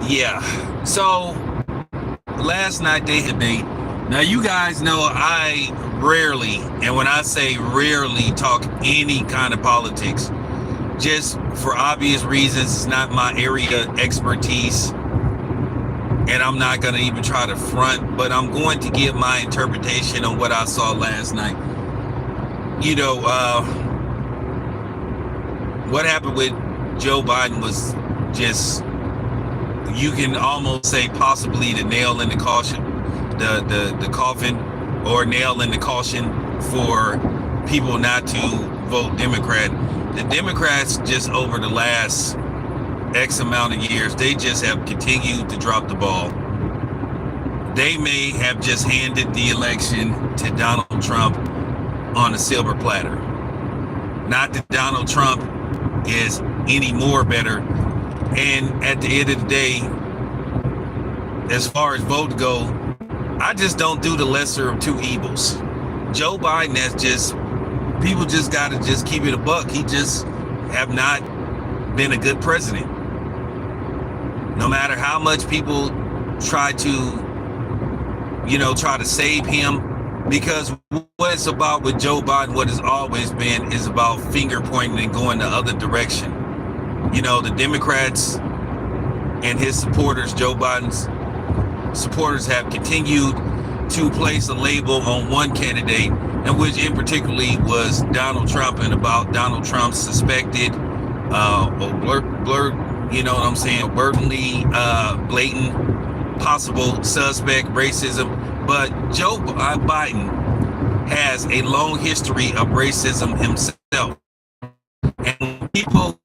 Yeah. So last night they had debate. Now you guys know I rarely, and when I say rarely, talk any kind of politics. Just for obvious reasons, it's not my area expertise, and I'm not going to even try to front, but I'm going to give my interpretation on what I saw last night. You know, what happened with Joe Biden was just, you can almost say possibly the nail in the caution, the coffin, or nail in the caution for people not to vote Democrat. The Democrats, just over the last X amount of years, they just have continued to drop the ball. They may have just handed the election to Donald Trump on a silver platter. Not that Donald Trump is any more better. And at the end of the day, as far as votes go, I just don't do the lesser of two evils. Joe Biden has just, people just got to just keep it a buck. He just have not been a good president. No matter how much people try to, try to save him, because what it's about with Joe Biden, what it's always been, is about finger pointing and going the other direction. The Democrats and his supporters, Joe Biden's supporters, have continued to place a label on one candidate, and which in particularly was Donald Trump, and about Donald Trump's suspected, blatantly blatant, possible suspect racism. But Joe Biden has a long history of racism himself, and people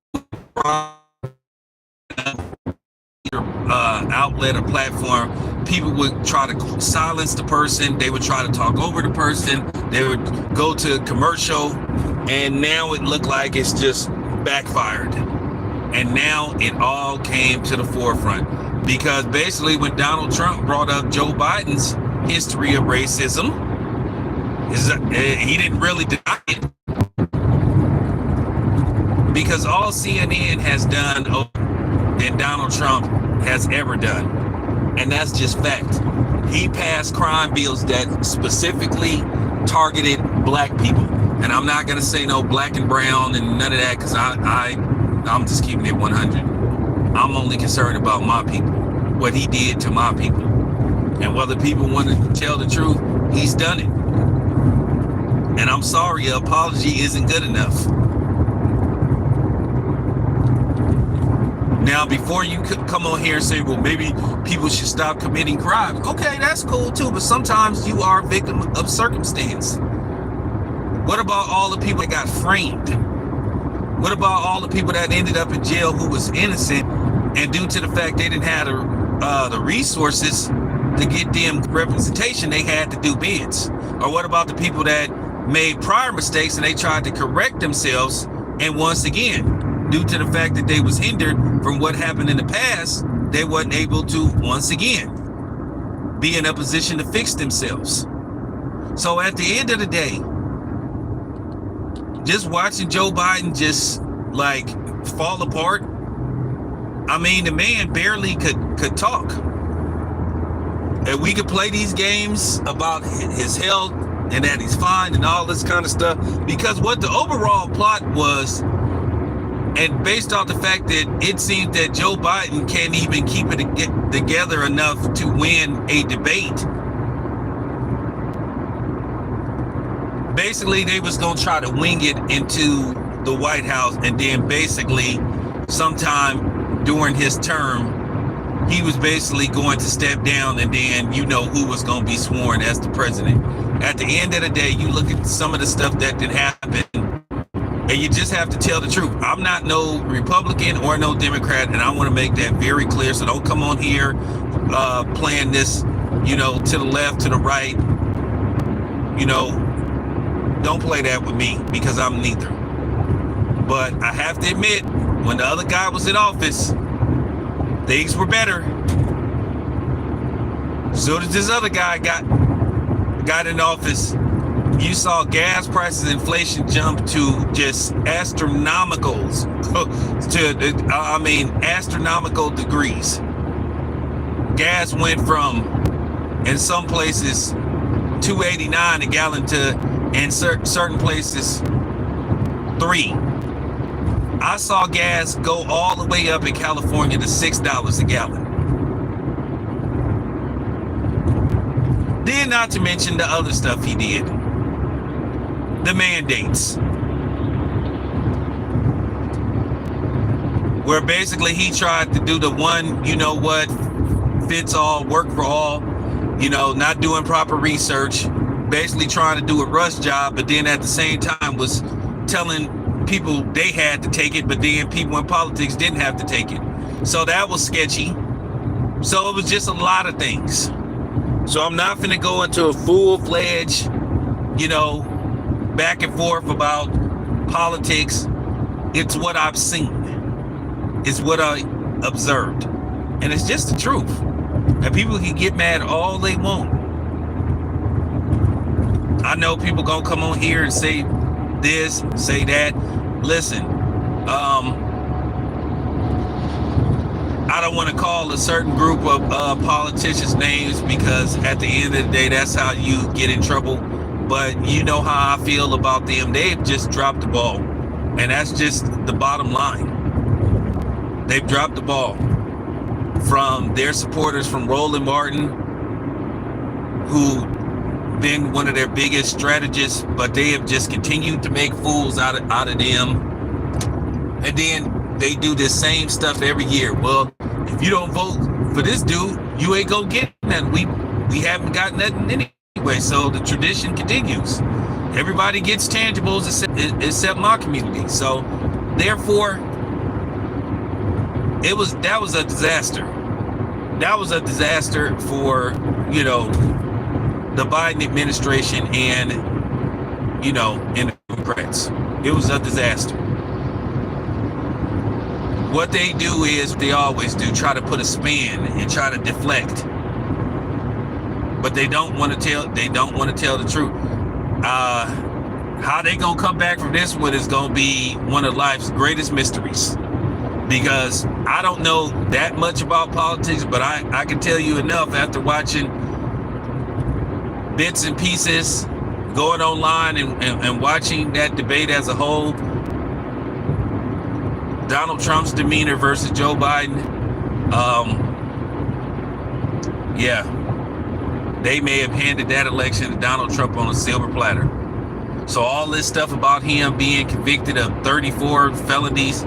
outlet or platform, people would try to silence the person, they would try to talk over the person, they would go to commercial, and now it looked like it's just backfired. And now it all came to the forefront, because basically when Donald Trump brought up Joe Biden's history of racism, he didn't really deny it, because all CNN has done and Donald Trump has ever done, and that's just fact. He passed crime bills that specifically targeted black people, and I'm not gonna say no black and brown and none of that, because I'm just keeping it 100. I'm only concerned about my people, what he did to my people, and whether people want to tell the truth, he's done it. And I'm sorry, an apology isn't good enough. Now, before you could come on here and say, well, maybe people should stop committing crimes. Okay, that's cool too, but sometimes you are a victim of circumstance. What about all the people that got framed? What about all the people that ended up in jail who was innocent, and due to the fact they didn't have the resources to get them representation, they had to do bids? Or what about the people that made prior mistakes and they tried to correct themselves, and once again, due to the fact that they was hindered from what happened in the past, they wasn't able to once again be in a position to fix themselves? So at the end of the day, just watching Joe Biden just like fall apart. I mean, the man barely could talk. And we could play these games about his health and that he's fine and all this kind of stuff, because what the overall plot was, and based off the fact that it seems that Joe Biden can't even keep it together enough to win a debate. Basically, they was going to try to wing it into the White House, and then basically sometime during his term, he was basically going to step down, and then who was going to be sworn as the president. At the end of the day, you look at some of the stuff that did happen, and you just have to tell the truth. I'm not no Republican or no Democrat, and I want to make that very clear. So don't come on here playing this, to the left, to the right. Don't play that with me, because I'm neither. But I have to admit, when the other guy was in office, things were better. So did this other guy got in office, you saw gas prices, inflation jump to just astronomical degrees. gas went from, in some places, $2.89 a gallon to, in certain places, $3. I saw gas go all the way up in California to $6 a gallon. Then, not to mention the other stuff he did. The mandates. Where basically he tried to do the one, you know what, fits all, work for all, you know, not doing proper research, basically trying to do a rush job, but then at the same time was telling people they had to take it, but then people in politics didn't have to take it. So that was sketchy. So it was just a lot of things. So I'm not finna go into a full-fledged, you know, back and forth about politics. It's what I've seen. It's what I observed. And it's just the truth. And people can get mad all they want. I know people gonna come on here and say this, say that. Listen, I don't want to call a certain group of politicians names, because at the end of the day, that's how you get in trouble. But you know how I feel about them. They've just dropped the ball. And that's just the bottom line. They've dropped the ball. From their supporters, from Roland Martin, who been one of their biggest strategists, but they have just continued to make fools out of them. And then they do this same stuff every year. Well, if you don't vote for this dude, you ain't gonna get nothing. We haven't got nothing anyway. So the tradition continues. Everybody gets tangibles except my community. So therefore, that was a disaster. That was a disaster for, you know, the Biden administration and, you know, and the Democrats. It was a disaster. What they do is, they always do, try to put a spin and try to deflect. But they don't want to tell the truth. How they gonna come back from this one is gonna be one of life's greatest mysteries. Because I don't know that much about politics, but I can tell you enough after watching bits and pieces, going online and watching that debate as a whole. Donald Trump's demeanor versus Joe Biden. Yeah, they may have handed that election to Donald Trump on a silver platter. So all this stuff about him being convicted of 34 felonies,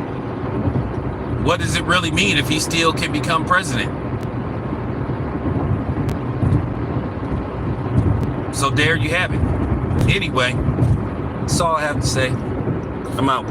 what does it really mean if he still can become president? So there you have it. Anyway, that's all I have to say. I'm out.